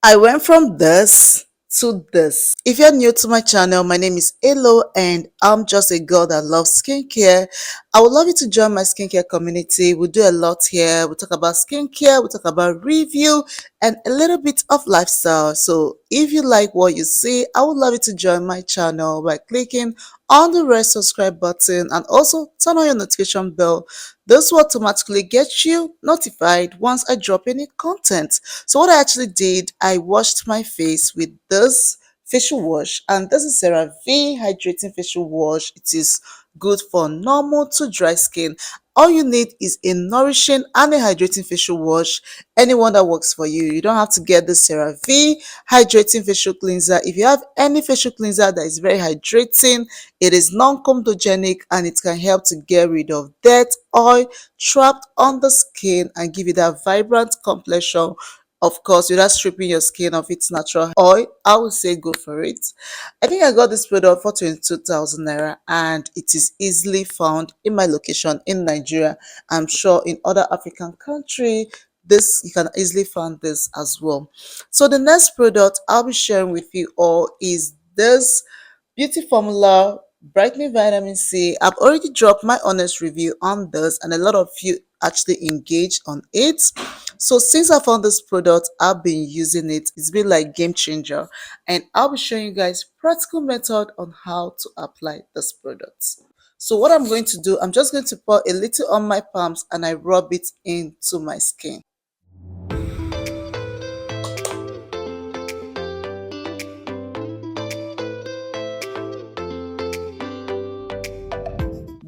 I went from this to this. If you're new to my channel, my name is Elo and I'm just a girl that loves skincare. I would love you to join my skincare community. We do a lot here. We talk about skincare, we talk about review and a little bit of lifestyle. So if you like what you see, I would love you to join my channel by clicking on the red subscribe button and also turn on your notification bell. This will automatically get you notified once I drop any content. So what I actually did, I washed my face with this facial wash, and this is CeraVe Hydrating Facial Wash. It is good for normal to dry skin. All you need is a nourishing and a hydrating facial wash, anyone that works for you. You don't have to get the CeraVe Hydrating Facial Cleanser. If you have any facial cleanser that is very hydrating, it is non-comedogenic and it can help to get rid of dirt, oil trapped on the skin and give you that vibrant complexion, of course, without stripping your skin of its natural oil. I would say go for it. I think I got this product for 22,000 naira and it is easily found in my location in Nigeria. I'm sure in other African country this you can easily find this as well. So the next product I'll be sharing with you all is this beauty formula brightening vitamin C. I've already dropped my honest review on this and a lot of you actually engaged on it. So since I found this product, I've been using it. It's been like game changer and I'll be showing you guys practical method on how to apply this product. So what I'm going to do, I'm just going to pour a little on my palms and I rub it into my skin.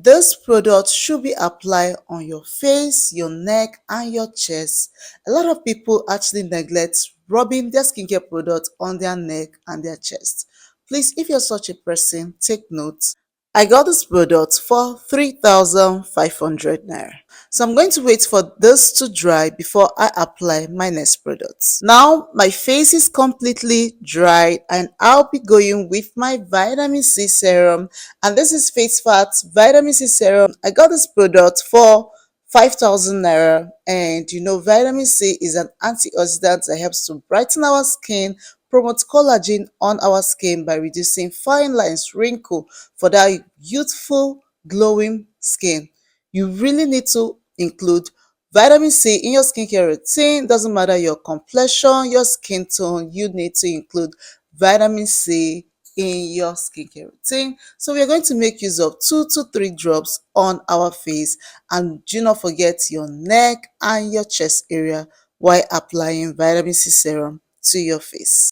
This product should be applied on your face, your neck, and your chest. A lot of people actually neglect rubbing their skincare product on their neck and their chest. Please, if you're such a person, take note. I got this product for 3,500 naira. So I'm going to wait for this to dry before I apply my next products. Now my face is completely dry and I'll be going with my vitamin C serum, and this is Face Fat Vitamin C Serum. I got this product for 5,000 naira, and you know vitamin C is an antioxidant that helps to brighten our skin, promote collagen on our skin by reducing fine lines, wrinkle for that youthful glowing skin. You really need to include vitamin C in your skincare routine. Doesn't matter your complexion, your skin tone, you need to include vitamin C in your skincare routine. So we are going to make use of 2 to 3 drops on our face, and do not forget your neck and your chest area while applying vitamin C serum to your face.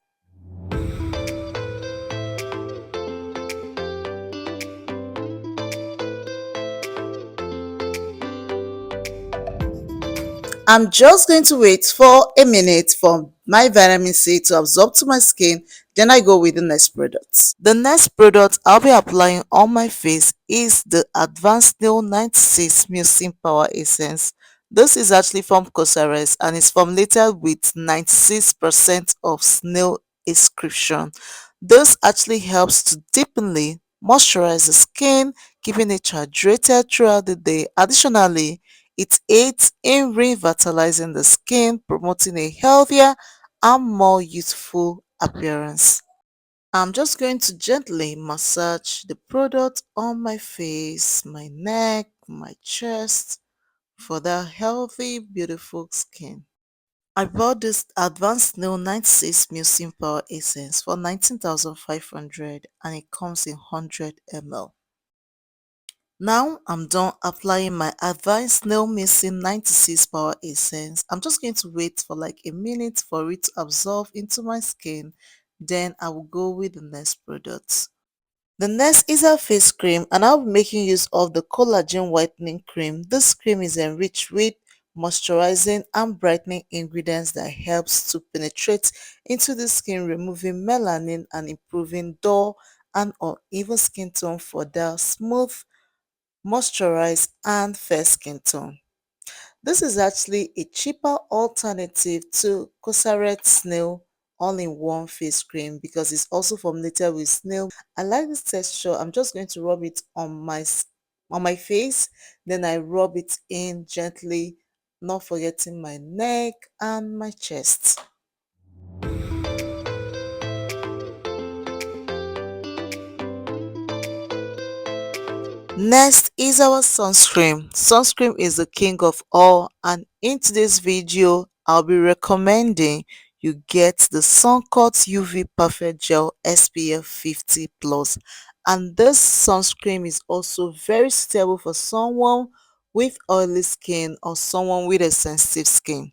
I'm just going to wait for a minute for my vitamin C to absorb to my skin, then I go with the next product. The next product I'll be applying on my face is the Advanced Nail 96 Mucin Power Essence. This is actually from Cosrx and is formulated with 96% of snail extraction. This actually helps to deepenly moisturize the skin, keeping it hydrated throughout the day. Additionally, it aids in revitalizing the skin, promoting a healthier and more youthful appearance. I'm just going to gently massage the product on my face, my neck, my chest for that healthy, beautiful skin. I bought this Advanced Nail 96 Mucin Power Essence for 19,500 and it comes in 100 ml. Now I'm done applying my Advanced Nail Mucin 96 Power Essence. I'm just going to wait for like a minute for it to absorb into my skin. Then I will go with the next product. The next is a face cream and I'll be making use of the collagen whitening cream. This cream is enriched with moisturizing and brightening ingredients that helps to penetrate into the skin, removing melanin and improving dull and uneven skin tone for the smooth, moisturized and fair skin tone. This is actually a cheaper alternative to Cosrx Snail all-in-one face cream because it's also formulated with snail. I like this texture. I'm just going to rub it on my face, then I rub it in gently, not forgetting my neck and my chest. Next is our sunscreen. Sunscreen is the king of all, and in today's video I'll be recommending you get the Suncut UV Perfect Gel SPF 50 plus, and this sunscreen is also very suitable for someone with oily skin or someone with a sensitive skin,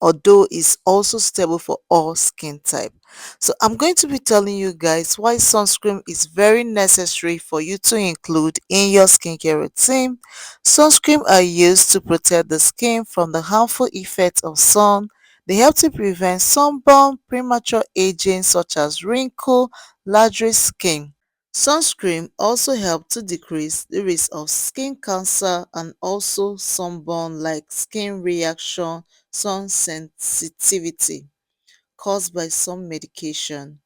although it's also stable for all skin type. So I'm going to be telling you guys why sunscreen is very necessary for you to include in your skincare routine. Sunscreen are used to protect the skin from the harmful effects of sun. They help to prevent sunburn, premature aging such as wrinkle, large skin. Sunscreen also help to decrease the risk of skin cancer and also sunburn like skin reaction, sun sensitivity caused by some medication.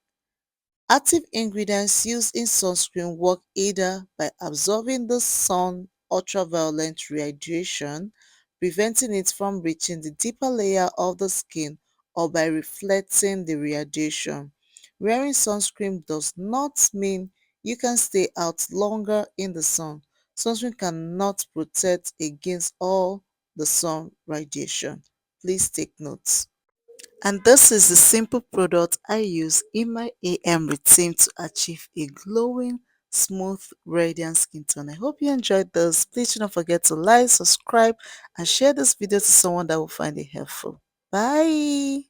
Active ingredients used in sunscreen work either by absorbing the sun ultraviolet radiation, preventing it from reaching the deeper layer of the skin, or by reflecting the radiation. Wearing sunscreen does not mean you can stay out longer in the sun. Sunscreen cannot protect against all the sun radiation. Please take notes. And this is the simple product I use in my AM routine to achieve a glowing, smooth, radiant skin tone. I hope you enjoyed this. Please do not forget to like, subscribe, and share this video to someone that will find it helpful. Bye!